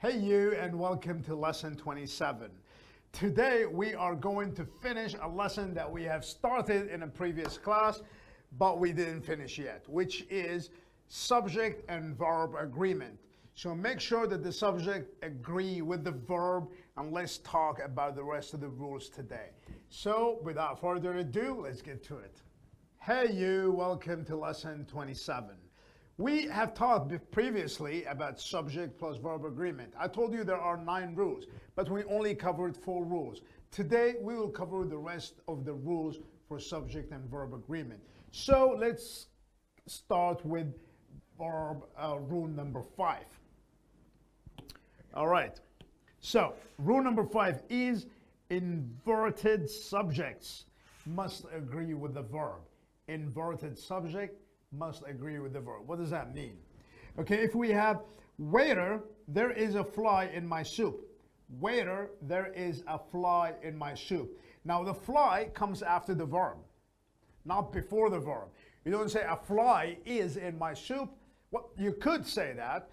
Hey you, and welcome to lesson 27. Today we are going to finish a lesson that we have started in a previous class, but we didn't finish yet, which is subject and verb agreement. So make sure that the subject agree with the verb, and let's talk about the rest of the rules today. So without further ado, let's get to it. Hey you, welcome to lesson 27. We have talked previously about subject plus verb agreement. I told you there are 9 rules, but we only covered 4 rules. Today, we will cover the rest of the rules for subject and verb agreement. So let's start with verb rule number 5. All right. So rule number 5 is inverted subjects must agree with the verb. Inverted subject must agree with the verb. What does that mean? Okay, if we have waiter, there is a fly in my soup. Waiter, there is a fly in my soup. Now the fly comes after the verb, not before the verb. You don't say a fly is in my soup. Well, you could say that,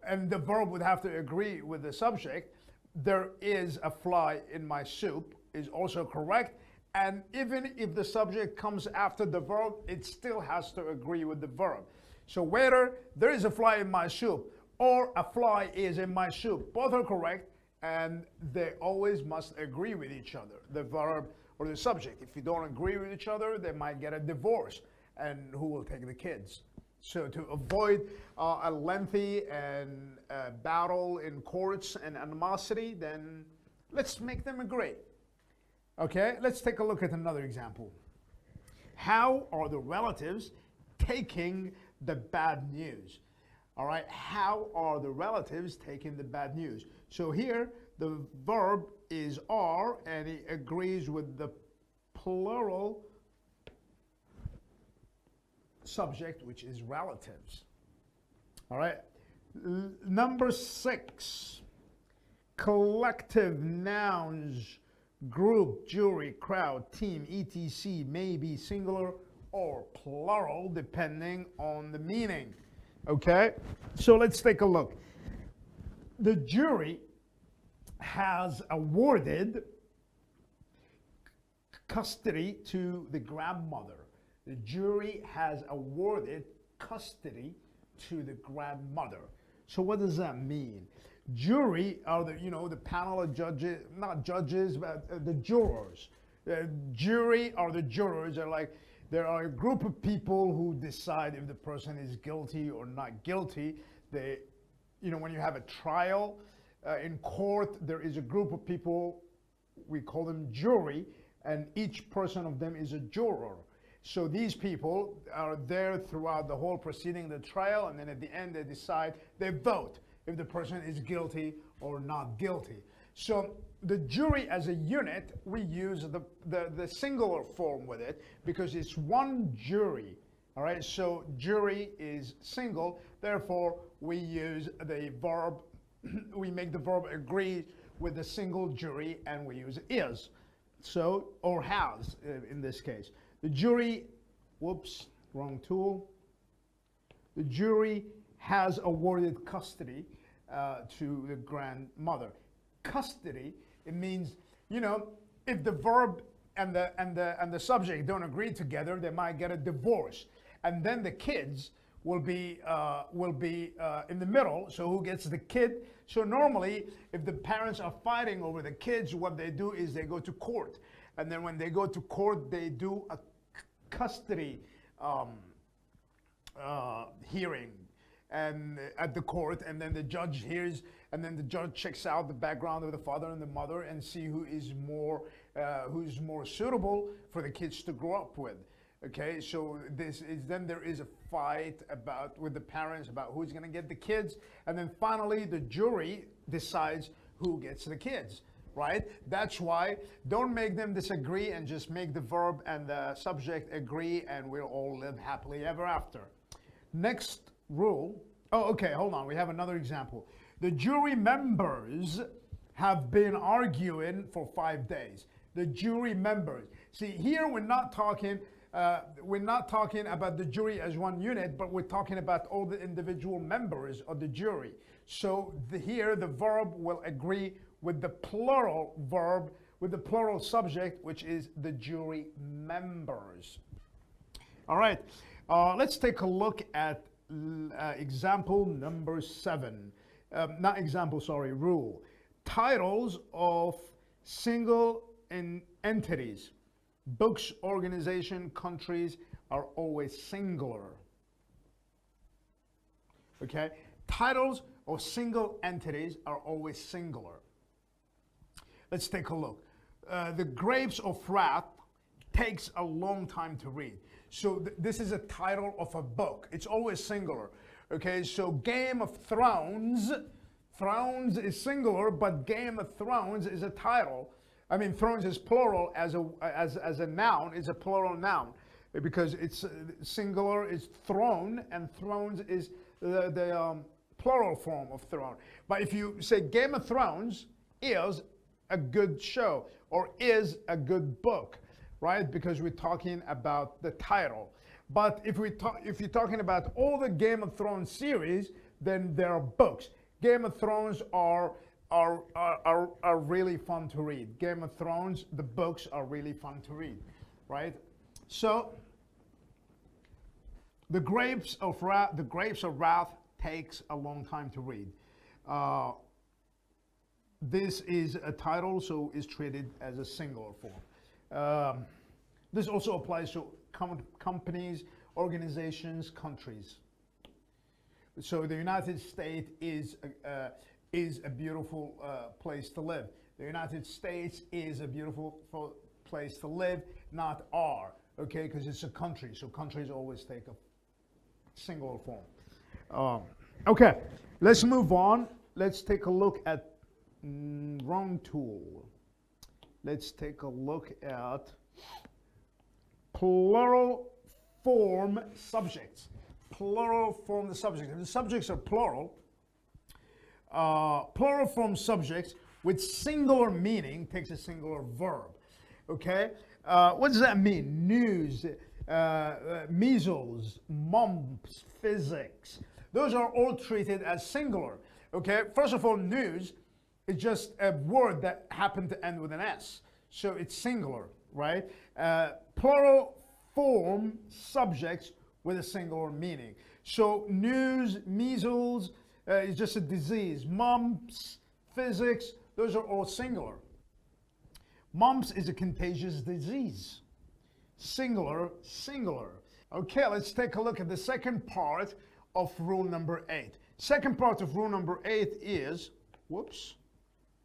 and the verb would have to agree with the subject. There is a fly in my soup is also correct. And even if the subject comes after the verb, it still has to agree with the verb. So waiter, there is a fly in my soup, or a fly is in my soup. Both are correct, and they always must agree with each other, the verb or the subject. If you don't agree with each other, they might get a divorce, and who will take the kids? So to avoid a lengthy and battle in courts and animosity, then let's make them agree. Okay, let's take a look at another example. How are the relatives taking the bad news? All right, how are the relatives taking the bad news? So here, the verb is are, and it agrees with the plural subject, which is relatives. All right, number 6, collective nouns. Group, jury, crowd, team, etc. may be singular or plural depending on the meaning. Okay, so let's take a look. The jury has awarded custody to the grandmother. The jury has awarded custody to the grandmother. So what does that mean? Jury are the panel of judges, not judges, but the jurors. Jury are the jurors. There are a group of people who decide if the person is guilty or not guilty. When you have a trial in court, there is a group of people, we call them jury, and each person of them is a juror. So these people are there throughout the whole proceeding, the trial, and then at the end they decide, they vote if the person is guilty or not guilty. So the jury as a unit, we use the singular form with it because it's one jury. All right, so jury is single, therefore we use the verb, we make the verb agree with the single jury, and we use is. So, or has in this case. The jury, whoops, wrong tool. The jury has awarded custody to the grandmother. Custody, it means, if the verb and the subject don't agree together, they might get a divorce, and then the kids will be in the middle. So who gets the kid? So normally, if the parents are fighting over the kids, what they do is they go to court, and then when they go to court, they do a custody hearing and at the court, and then the judge hears, and then the judge checks out the background of the father and the mother and see who's more suitable for the kids to grow up with. Okay, so then there is a fight with the parents about who's going to get the kids, and then finally the jury decides who gets the kids. Right? That's why don't make them disagree, and just make the verb and the subject agree, and we'll all live happily ever after. Next rule. Oh, okay, hold on. We have another example. The jury members have been arguing for 5 days. The jury members. See, here we're not talking about the jury as one unit, but we're talking about all the individual members of the jury. So here the verb will agree with the plural verb, with the plural subject, which is the jury members. All right, let's take a look at example number 7. Not example, sorry, rule. Titles of single entities, books, organization, countries are always singular. Okay, titles of single entities are always singular. Let's take a look. The Grapes of Wrath takes a long time to read. So this is a title of a book. It's always singular. Okay, so Game of Thrones, Thrones is singular, but Game of Thrones is a title. I mean, Thrones is plural as a noun. It's a plural noun because it's singular is throne, and thrones is the plural form of throne. But if you say Game of Thrones is a good show or is a good book, right? Because we're talking about the title. But if you're talking about all the Game of Thrones series, then there are books. Game of Thrones are really fun to read. Game of Thrones, the books are really fun to read, right? So the Grapes of Wrath takes a long time to read. This is a title, so is treated as a singular form. This also applies to companies, organizations, countries. So the United States is a beautiful place to live. The United States is a beautiful place to live, not are, okay? Because it's a country, so countries always take a singular form. Okay, let's move on. Let's take a look at wrong tool. Let's take a look at plural form subjects. Plural form the subject. If the subjects are plural, plural form subjects with singular meaning takes a singular verb. Okay? What does that mean? News, measles, mumps, physics. Those are all treated as singular. Okay? First of all, news is just a word that happened to end with an S. So it's singular, right? Plural form subjects with a singular meaning. So news, measles is just a disease. Mumps, physics, those are all singular. Mumps is a contagious disease. Singular, singular. Okay, let's take a look at the second part of rule number 8. Second part of rule number 8 is, whoops,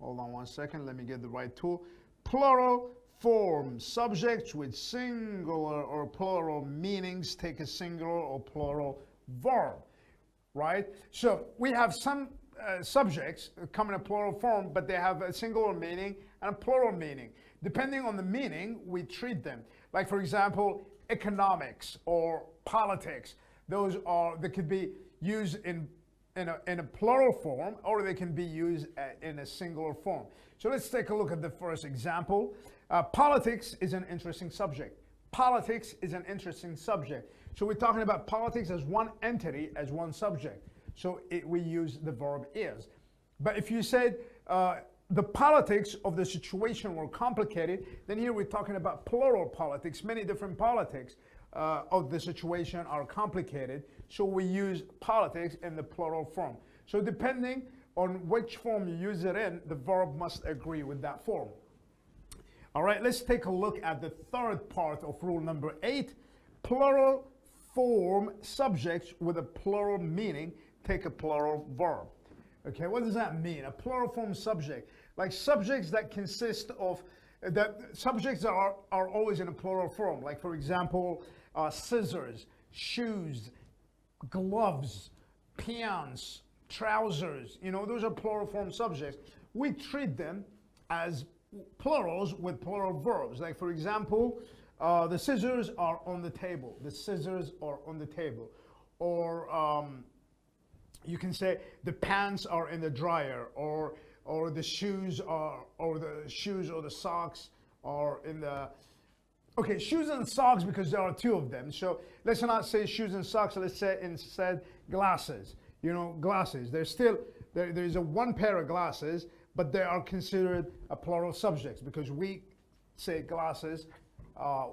hold on one second, let me get the right tool. Plural form subjects with singular or plural meanings take a singular or plural verb, right? So we have some subjects come in a plural form, but they have a singular meaning and a plural meaning. Depending on the meaning, we treat them. Like, for example, economics or politics. They could be used in a plural form, or they can be used in a singular form. So let's take a look at the first example. Politics is an interesting subject. Politics is an interesting subject. So we're talking about politics as one entity, as one subject. So we use the verb is. But if you said the politics of the situation were complicated, then here we're talking about plural politics. Many different politics of the situation are complicated. So we use politics in the plural form. So depending on which form you use it in, the verb must agree with that form. All right, let's take a look at the third part of rule number 8. Plural form subjects with a plural meaning take a plural verb. Okay, what does that mean? A plural form subject, like subjects that consist of, subjects are always in a plural form. Like, for example, scissors, shoes, gloves, pants, trousers. You know, those are plural form subjects. We treat them as plurals with plural verbs. Like, for example, the scissors are on the table. The scissors are on the table. Or you can say the pants are in the dryer, or the shoes are, or the socks are in the. Okay, shoes and socks, because there are two of them. So let's not say shoes and socks. Let's say instead glasses. You know, glasses. They're still there is a one pair of glasses, but they are considered a plural subjects because we say glasses,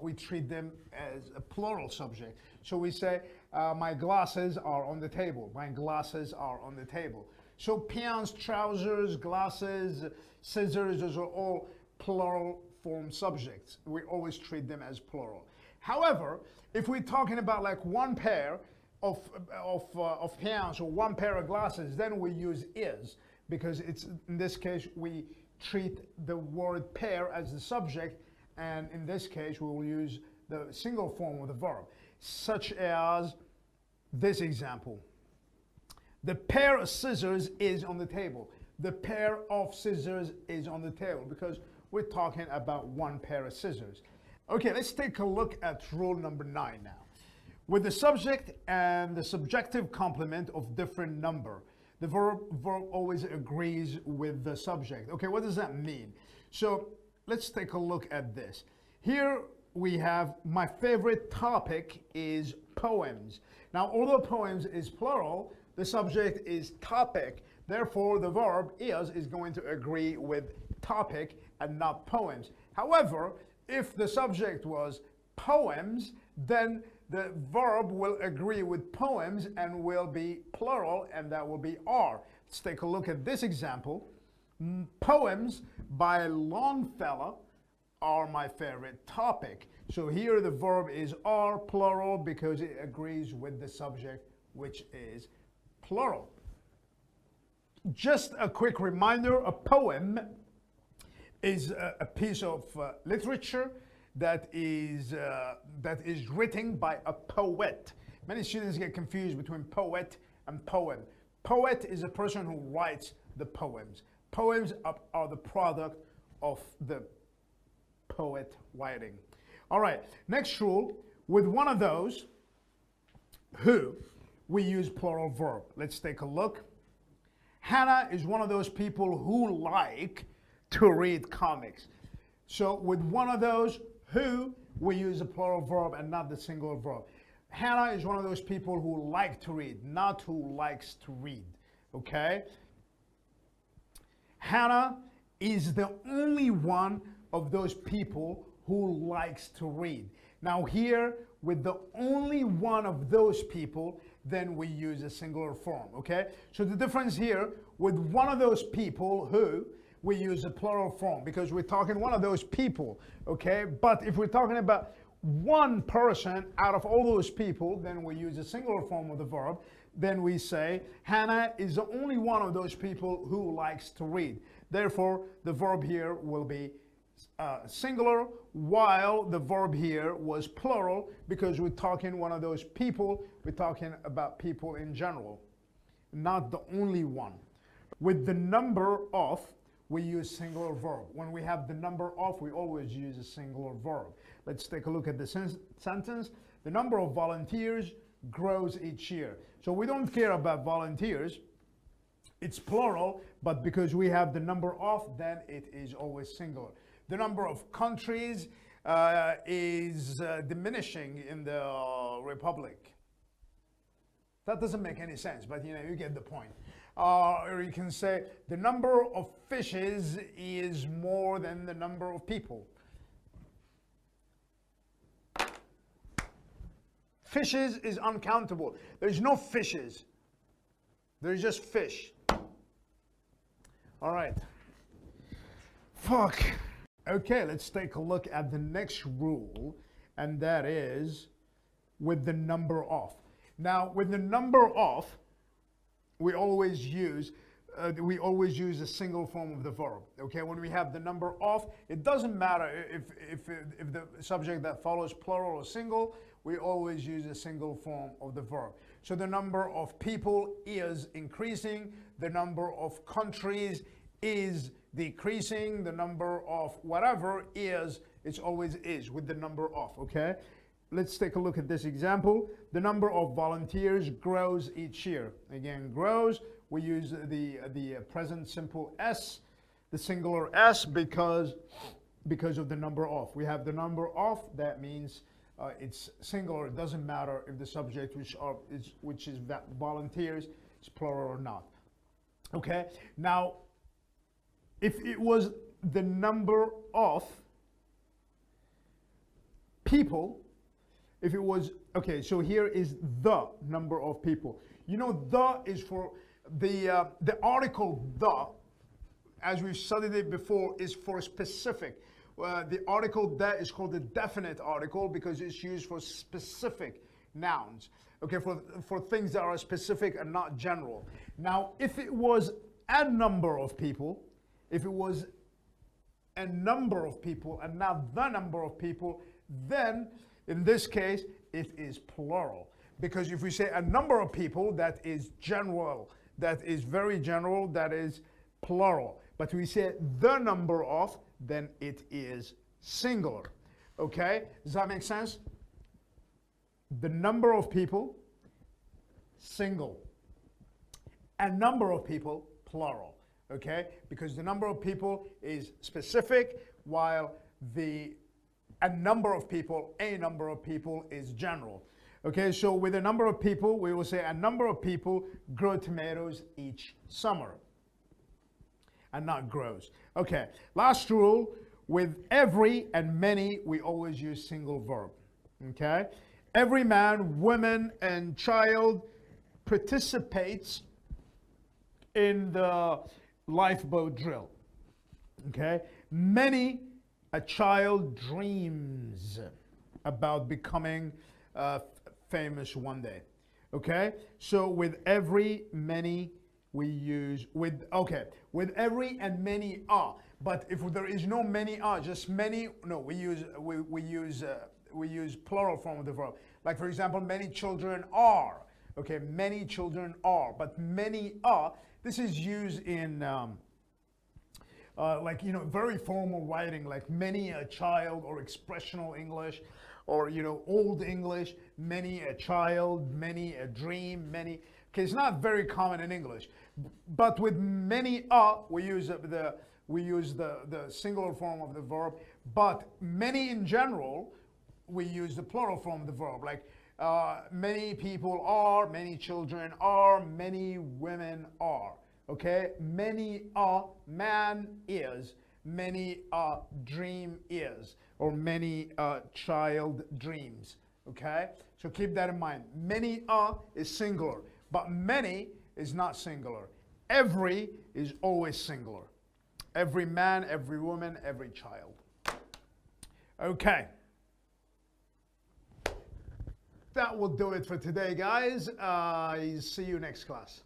we treat them as a plural subject. So we say, my glasses are on the table. My glasses are on the table. So pants, trousers, glasses, scissors, those are all plural form subjects. We always treat them as plural. However, if we're talking about like one pair of pants or one pair of glasses, then we use is, because it's, in this case, we treat the word pair as the subject, and in this case, we will use the single form of the verb, such as this example. The pair of scissors is on the table. The pair of scissors is on the table, because we're talking about one pair of scissors. Okay, let's take a look at rule number 9 now. With the subject and the subjective complement of different number, the verb always agrees with the subject. Okay, what does that mean? So let's take a look at this. Here we have, my favorite topic is poems. Now, although poems is plural, the subject is topic. Therefore, the verb is going to agree with topic and not poems. However, if the subject was poems, then the verb will agree with poems and will be plural, and that will be are. Let's take a look at this example. Poems by Longfellow are my favorite topic. So here the verb is are, plural, because it agrees with the subject, which is plural. Just a quick reminder, a poem is a piece of literature that is written by a poet. Many students get confused between poet and poem. Poet is a person who writes the poems. Poems are the product of the poet writing. All right, next rule, with one of those, who, we use plural verb. Let's take a look. Hannah is one of those people who like to read comics. So with one of those, who, we use a plural verb and not the singular verb. Hannah is one of those people who like to read, not who likes to read, okay? Hannah is the only one of those people who likes to read. Now here, with the only one of those people, then we use a singular form, okay? So the difference here, with one of those people who, we use a plural form because we're talking one of those people, okay? But if we're talking about one person out of all those people, then we use a singular form of the verb. Then we say, Hannah is the only one of those people who likes to read. Therefore, the verb here will be singular, while the verb here was plural because we're talking one of those people. We're talking about people in general, not the only one. With the number of, we use singular verb. When we have the number of, we always use a singular verb. Let's take a look at the sentence. The number of volunteers grows each year. So we don't care about volunteers. It's plural, but because we have the number of, then it is always singular. The number of countries is diminishing in the Republic. That doesn't make any sense, but you get the point. Or you can say the number of fishes is more than the number of people. Fishes is uncountable. There's no fishes. There's just fish. All right. Fuck. Okay, let's take a look at the next rule, and that is with the number of. Now, with the number of, we always use a single form of the verb. Okay, when we have the number of, it doesn't matter if the subject that follows plural or single, we always use a single form of the verb. So the number of people is increasing, the number of countries is decreasing, the number of whatever is, it's always is with the number of, okay? Let's take a look at this example. The number of volunteers grows each year. Again, grows, we use the present simple S, the singular S, because of the number of. We have the number of, that means it's singular. It doesn't matter if the subject, which is volunteers, is plural or not. Okay, now if it was the number of people, if it was, okay, so here is the number of people. You know, the is for the article the, as we studied it before, is for specific. The article the is called the definite article because it's used for specific nouns. Okay, for things that are specific and not general. Now, if it was a number of people, if it was a number of people and not the number of people, then in this case, it is plural. Because if we say a number of people, that is general, that is very general, that is plural. But we say the number of, then it is singular. Okay? Does that make sense? The number of people, single. A number of people, plural. Okay? Because the number of people is specific, while a number of people is general. Okay, so with a number of people, we will say a number of people grow tomatoes each summer. And not grows. Okay, last rule, with every and many, we always use single verb. Okay? Every man, woman, and child participates in the lifeboat drill. Okay? Many, a child dreams about becoming famous one day. Okay? So with every, many, we use with every and many are. But if there is no many are, just many, no, we use plural form of the verb. Like for example, many children are. Okay, many children are, but many are. This is used in very formal writing, like many a child, or expressional English, or old English. Many a child, many a dream, many. Okay, it's not very common in English, but with many we use the singular form of the verb. But many in general, we use the plural form of the verb. Like many people are, many children are, many women are. Okay, many man is, many dream is, or many child dreams. Okay, so keep that in mind. Many is singular. But many is not singular. Every is always singular. Every man, every woman, every child. Okay. That will do it for today, guys. See you next class.